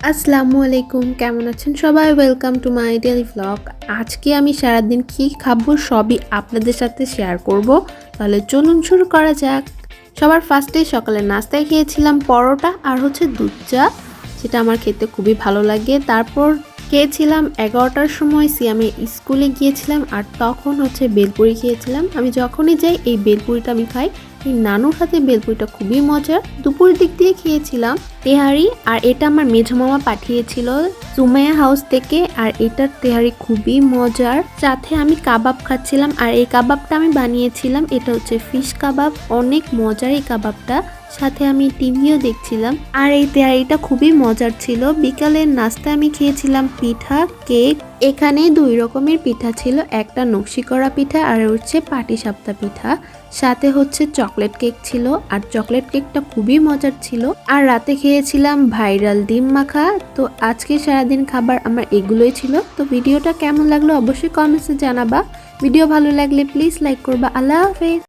আসসালামু আলাইকুম, কেমন আছেন সবাই? Welcome to my daily vlog. আজকে আমি সারাদিন কী খাবো সবই আপনাদের সাথে শেয়ার করব। তাহলে চলুন শুরু করা যাক। সবার ফার্স্টে সকালে নাস্তায় খেয়েছিলাম পরোটা আর হচ্ছে দুধ চা, যেটা আমার খেতে খুবই ভালো লাগে। তারপর খেয়েছিলাম 11টার সময় সিয়ামে স্কুলে গিয়েছিলাম, আর তখন হচ্ছে বেলপুরি খেয়েছিলাম। আমি যখনই যাই এই বেলপুরিটা আমি খাই। এই নানুর হাতে বেলপুরিটা খুবই মজার। দুপুরের দিক দিয়ে খেয়েছিলাম তেহারি, আর এটা আমার মেঝো মামা পাঠিয়েছিল সুমাইয়া হাউস থেকে, আর এটার তেহারি খুবই মজার। সাথে আমি কাবাব খাচ্ছিলাম, আর এই কাবাবটা আমি বানিয়েছিলাম। এটা হচ্ছে ফিশ কাবাব, অনেক মজার এই কাবাবটা। সাথে আমি টিভিও দেখছিলাম, আর এই তেহারিটা খুবই মজার ছিল। বিকালের নাস্তায় আমি খেয়েছিলাম পিঠা, কেক। এখানে 2 রকমের পিঠা ছিল, একটা নকশি করা পিঠা আর হচ্ছে পাটিসাপটা পিঠা। সাথে হচ্ছে চকলেট কেক ছিল, আর চকলেট কেকটা খুবই মজার ছিল। আর রাতে খেয়েছিলাম ভাইরাল ডিম মাখা। তো আজকে সারাদিন খাবার আমার এগুলোই ছিল। তো ভিডিওটা কেমন লাগলো অবশ্যই কমেন্টসে জানাবা। ভিডিও ভালো লাগলে প্লিজ লাইক করবা। আল্লাহ হাফেজ।